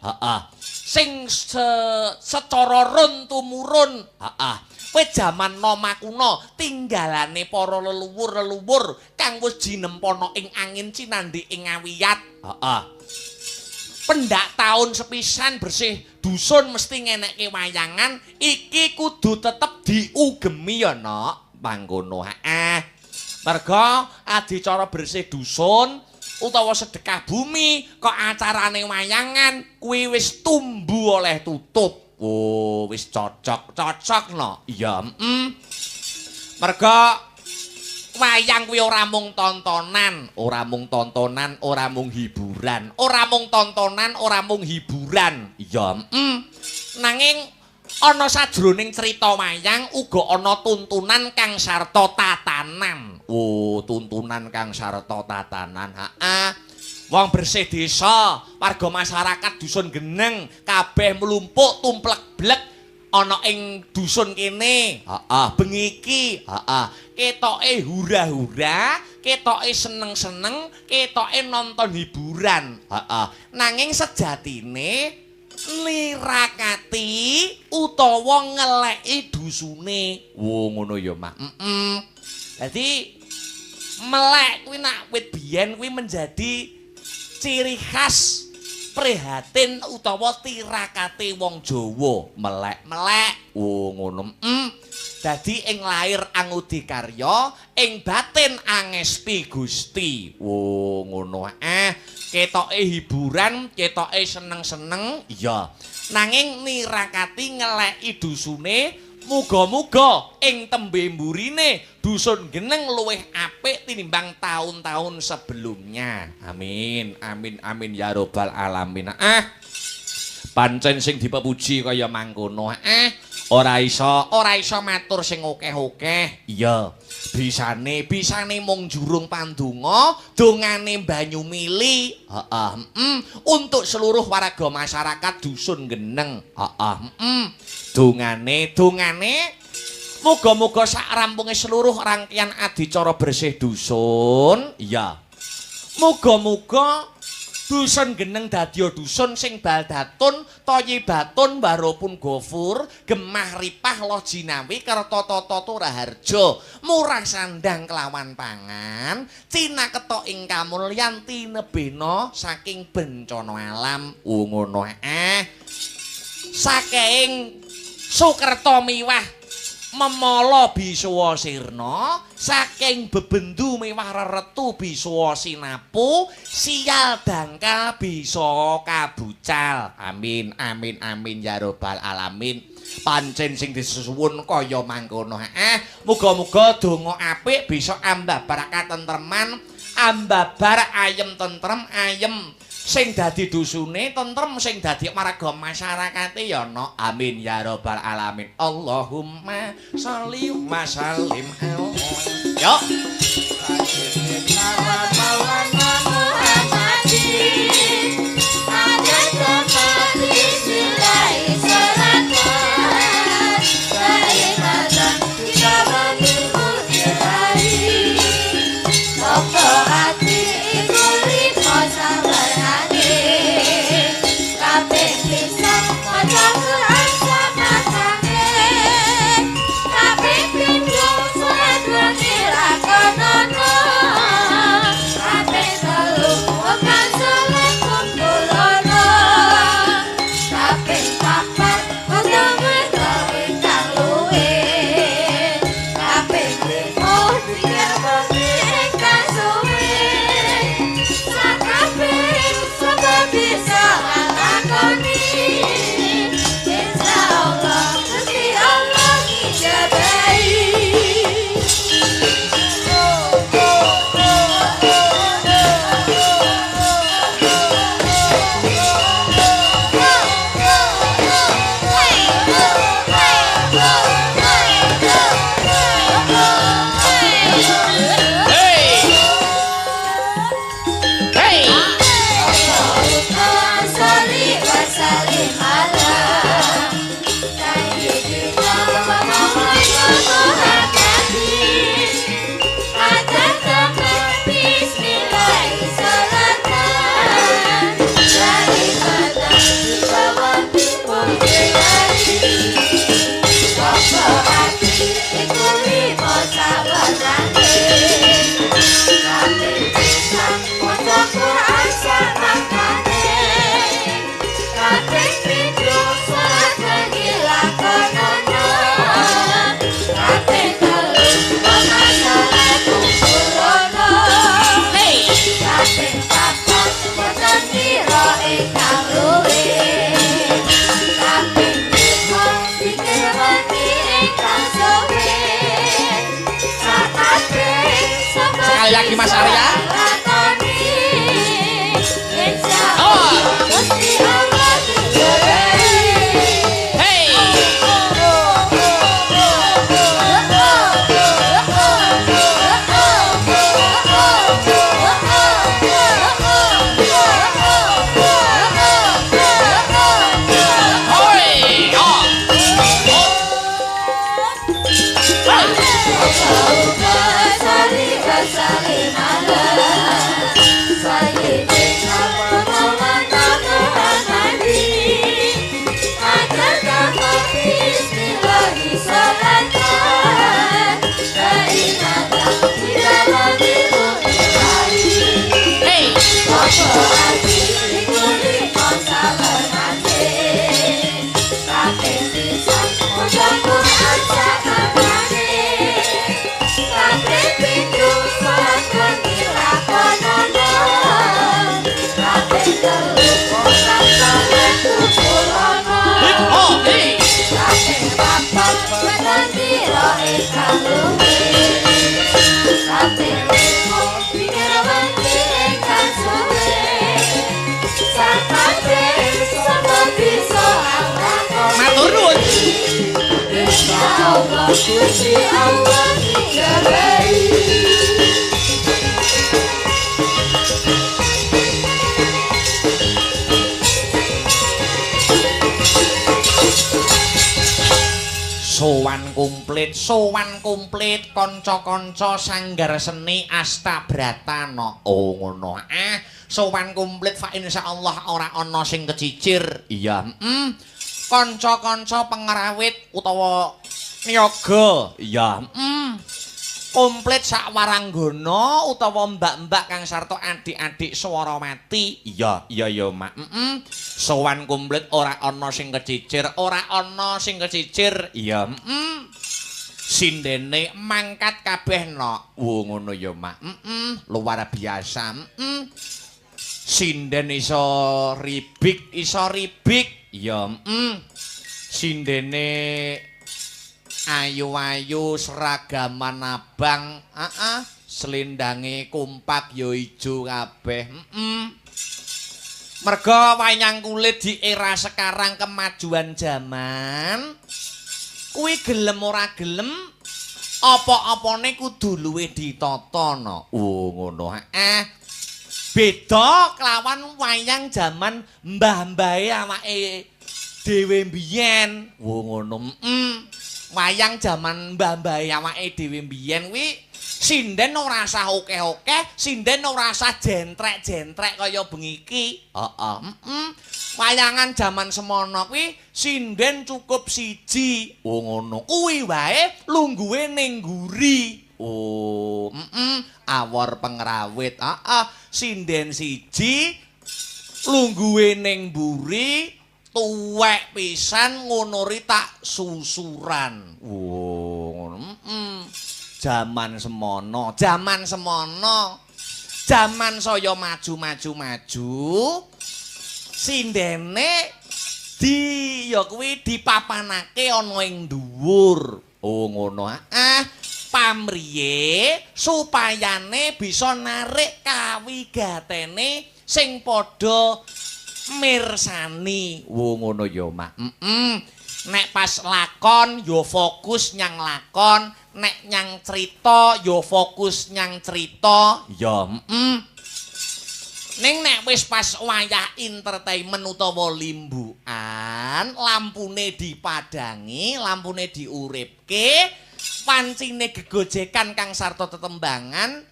sing secara run tumurun, kowe jaman Noma kuno tinggalane para leluhur-leluhur kang wis jinempana ing angin cinandhi ing awiyat. Pendak taun sepisan bersih dusun mesti ngenekke wayangan iki kudu tetep diugemi ya, Nok. Mangkono. Merga adicara bersih dusun utawa sedekah bumi kok acarane wayangan kuwi wis tumbu oleh tutup. Oh, wis cocok no. Iya, merga wayang kuwi ora mung tontonan, ora mung hiburan, ora mung tontonan, ora mung hiburan. Iya, nanging ana sajroning cerita wayang uga ana tuntunan kang sarta tatanan. Oh, tuntunan kang sarta tatanan. Wong bersih desa, warga masyarakat dusun Geneng kabeh mlumpuk tumplek-blek ana ing dusun kene. Bengi iki, ketoke hura-hura, ketoke seneng-seneng, ketoke nonton hiburan. Nanging sejatine nirakati utawa ngeleki dusune. Wo ngono ya, Mak. Dadi melek kuwi nak wit biyen kuwi menjadi ciri khas prihatin utawa tirakate wong Jawa. Melek-melek. Oh, ngono. Dadi ing lair angudi karya, ing batin angespi Gusti. Oh, ngono. Ketoke hiburan, ketoke seneng-seneng, iya. Nanging nirakati ngeleki dusune, muga-muga ing tembe mburine dusun Geneng luwih apik tinimbang tahun-tahun sebelumnya. Amin, amin, amin ya robbal alamin. Pancen sing dipepuji kaya mangkono. Ora iso matur sing akeh-akeh. Iya. Bisane mung jurung pandonga, dongane banyu mili. Untuk seluruh warga masyarakat dusun Geneng. Dongane muga-muga sak rampunge seluruh rangkaian adicara bersih dusun. Iya. Muga-muga dusun Geneng dadya dusun sing baldatun, thayibatun, warapun gofur, gemah ripah loh jinawi kerta tata turaharja, murah sandang kelawan pangan, cina ketok ing kamulyan tinebena saking bencana alam. Ngono. Saking sukerta miwah memala Biswa Sirna saking bebendu mewah reretu Biswa Sinapu sial dangkal bisa kabucal. Amin amin amin ya rabbal alamin. Pancen sing disuwun kaya mangkono. Muga-muga donga apik bisa ambabar katentreman, ambabar ayem tentrem, ayem sing dadi dusune tentrem, sing dadi marga masyarakate ya ana. Amin ya rabbal alamin. Allahumma sholli wa sallim. Yo. Sekali lagi Mas Arya. Matur nuwun. Insyaallah Gusti Allah dijabai. Sowan komplit kanca-kanca sanggar seni Astabratana. Oh ngono. Sowan komplit fa insyaallah ora ana sing kecicir. Iya, kanca-kanca pengrawit utawa niaga. Iya, komplit sak waranggana utawa mbak-mbak kang sarta adik-adik Swaramati. Iya Mak. Sowan komplit ora ana sing kecicir, ora ana sing kecicir. Iya, Sindene mangkat kabeh nok. Wo ngono ya, Mak. Luar biasa. Sinden iso ribik. Ya, Sindene ayu-ayu seragaman abang, selindange kumpak ya ijo kabeh. Merga wayang kulit di era sekarang kemajuan zaman kuwi gelem ora gelem apa-apane kudu luwih ditata no. Ngono. Beda kelawan wayang zaman mbah-mbahe awake dhewe mbiyen. Ngono. Wayang zaman mbah-mbahe awake dhewe mbiyen kuwi sinden ora usah akeh-akeh, sinden ora usah jentrek-jentrek kaya bengi iki. Wayangan jaman semono kuwi sinden cukup siji. Ngono. Kuwi wae lungguhe ning nguri. Awor pengrawit. Sinden siji lungguhe ning mburi, tuwek pisan ngono ri tak susuran. Ngono. Jaman semono, jaman saya maju. Sindene ya kuwi dipapanake ana ing dhuwur. Ngono. Pamriye supayane bisa narik kawigatene sing padha mirsani. Ngono ya, Mak. Nek pas lakon ya fokus nyang lakon, nek nyang cerita ya fokus nyang cerita. Ya, Ning nek wis pas wayah entertainment utawa limbukan, lampune dipadangi, lampune diuripke, pancine gegojekan kang sarta tetembangan,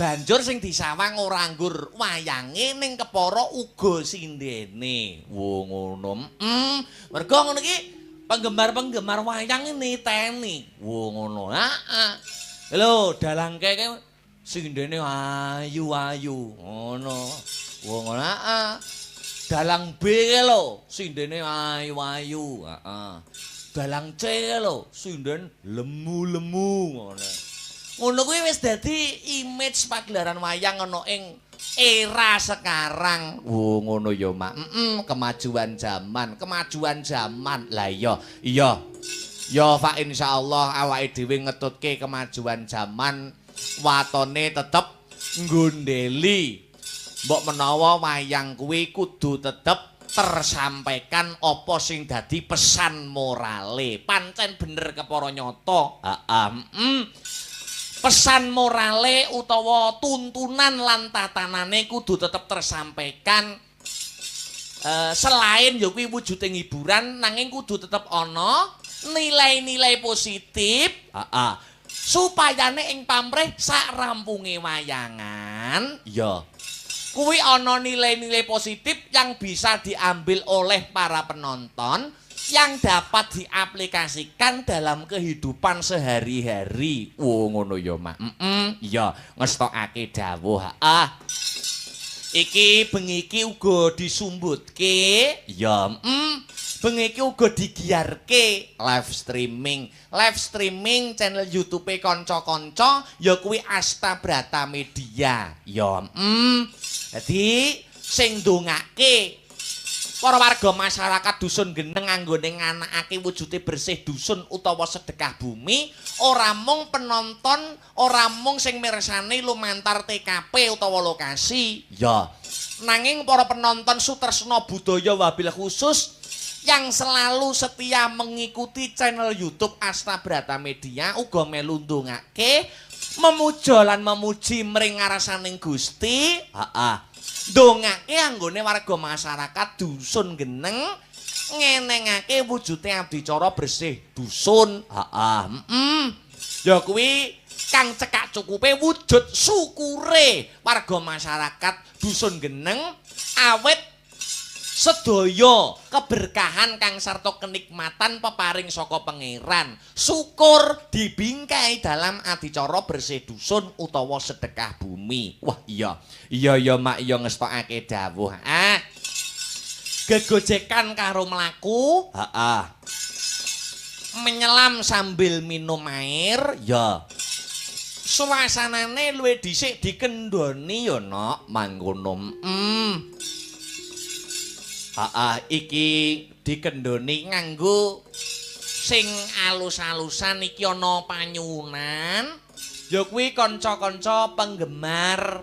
banjur sing disawang ora nggur wayange ning kepara uga sindene. Ngono. Mergo ngono iki penggemar-penggemar wayang niteni. Ngono. Lho, dalangke sindene ayu-ayu. Ngono. Ngono. Dalang B lho, sindene ayu-ayu. Dalang C lho, sinden lemu-lemu ngono. Ngono kuwi wis dadi image pagelaran wayang ana ing era sekarang. Ngono ya, Mak. Kemajuan zaman. Lah iya. Ya Pak insyaallah awake dhewe ngetutke kemajuan zaman, watone tetep nggondeli. Mbok menawa wayang kuwi kudu tetep tersampaikan apa sing dadi pesan morale. Pancen bener kepara nyata. Pesan morale utawa tuntunan lan tatanane kudu tetep tersampaikan. Selain ya kuwi wujuding hiburan nanging kudu tetep ana nilai-nilai positif. Supayane ing pamrih sak rampunge wayangan ya kuwi ana nilai-nilai positif yang bisa diambil oleh para penonton yang dapat diaplikasikan dalam kehidupan sehari-hari. Ngono ya, Mak. Ya, ngestokake dawuh. Iki bengi iki uga disumbutke. Ya, bengi iki uga digiarke live streaming channel YouTube kanca-kanca ya kuwi Astabrata Media. Ya, dadi sing ndongake para warga masyarakat dusun Geneng anggone nganakake wujude bersih dusun utawa sedekah bumi, ora mung penonton, ora mung sing mirsani lumantar TKP utawa lokasi. Ya, nanging para penonton sutresna budaya wabil khusus yang selalu setia mengikuti channel YouTube Astabrata Media uga melu ndongake, memuja lan memuji mring ngarsaning Gusti. Ndongake anggone warga masyarakat dusun Geneng ngenengake wujude adicara bersih dusun. Ya kuwi kang cekak cukupe wujud syukure warga masyarakat dusun Geneng awit sedaya keberkahan kang sarta kenikmatan peparing saka pangeran. Syukur dibingkai dalam adicara bersih dusun utawa sedekah bumi. Wah iya. Iya ya Mak iya ngestokake dawuh. Gegojekan karo mlaku. menyelam sambil minum air ya suasanane luwih dhisik dikendhoni ya nok mangkono. Iki dikendhoni nganggo sing alus-alusan iki ana panyuwunan ya kuwi kanca-kanca penggemar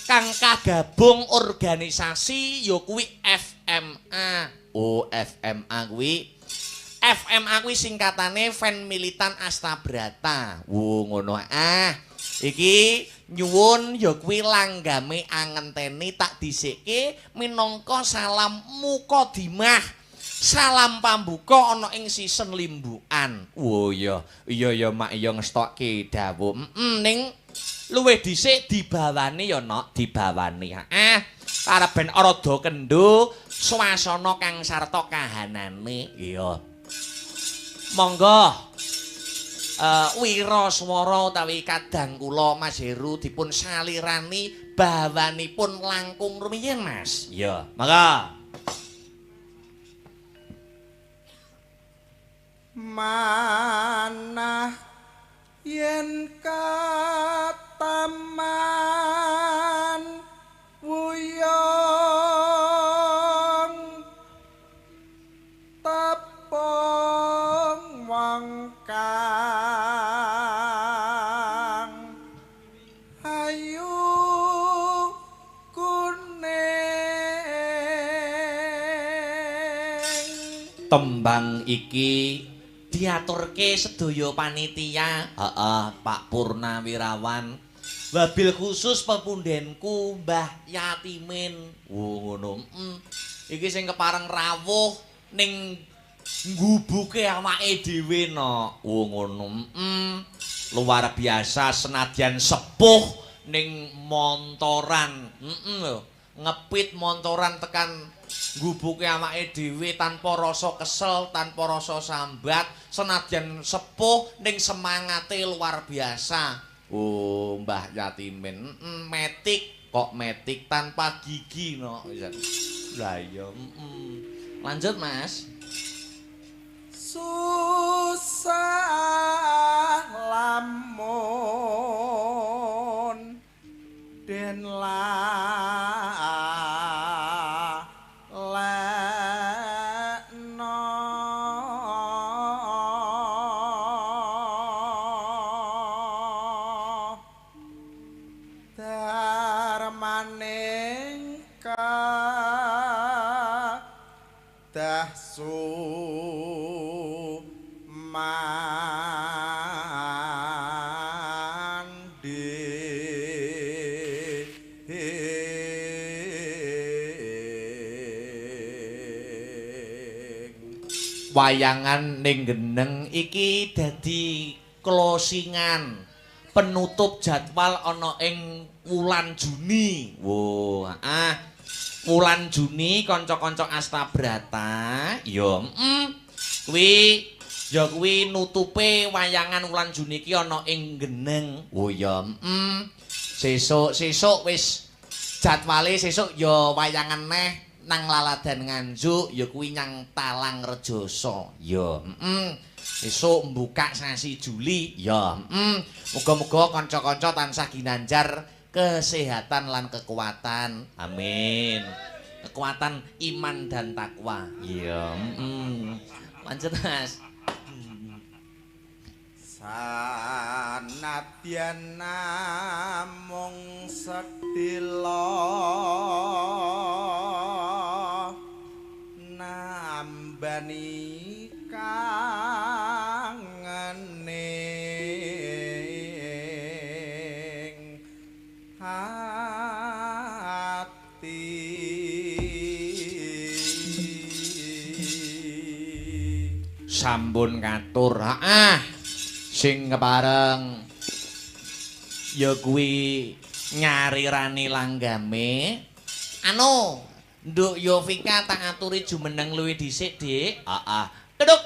kang kagabung organisasi ya kuwi FMA. Oh, FMA kuwi singkatane Fan Militan Astabrata. Wo ngono. Iki nyuwun ya kuwi langgame angenteni tak dhisikke minangka salam mukadimah. Salam pambuka ana ing season limbukan. Oh iya mak iya ngestokke dawuh. Ning luwih dhisik dibawani ya nok, dibawani. Arep ben rada kendho swasana kang sarta kahanane. Iya. Monggo wiraswara utawi kadang kula Mas Heru dipun salirani bawanipun langkung rumiyin Mas. Iya, monggo. Manah yen kataman wuyong tepung wangkang ayu kuning Tembang iki diaturke sedaya panitia, Pak Purnawirawan, wabil khusus pepundenku Mbah Yatimin. Ngono. Iki sing kepareng rawuh ning nggubuke awake dhewe no. Ngono. Luar biasa senadyan sepuh ning montoran. Ngepit montoran tekan nggubuke awake dhewe tanpa rasa kesel, tanpa rasa sambat, senadyan sepuh ning semangate luar biasa. Oh, Mbah Yatimin, metik kok metik tanpa gigi no. Lah iya, lanjut Mas. Susah lamun den darmaning dahsu wayangan ning geneng iki dadi closingan penutup jadwal ana ing wulan Juni. Wulan Juni kanca-kanca Astabrata ya kuwi nutupe wayangan wulan Juni iki ana ing geneng. Oh ya sesuk wis jadwale sesuk ya wayangan neh nang Laladan Nganjuk ya kuwi nyang Talang Rejoso ya esuk mbuka sasi Juli ya muga-muga kanca-kanca tansah ginanjar kesehatan lan kekuatan amin kekuatan iman dan takwa ya lanjut Mas sanadyan namung sedhela nambani kangening hati sampun katur sing kepareng ya kuwi nyarirani langgame anu Nduk Yovika tak aturi jumeneng luwih dhisik, Dik. Duduk.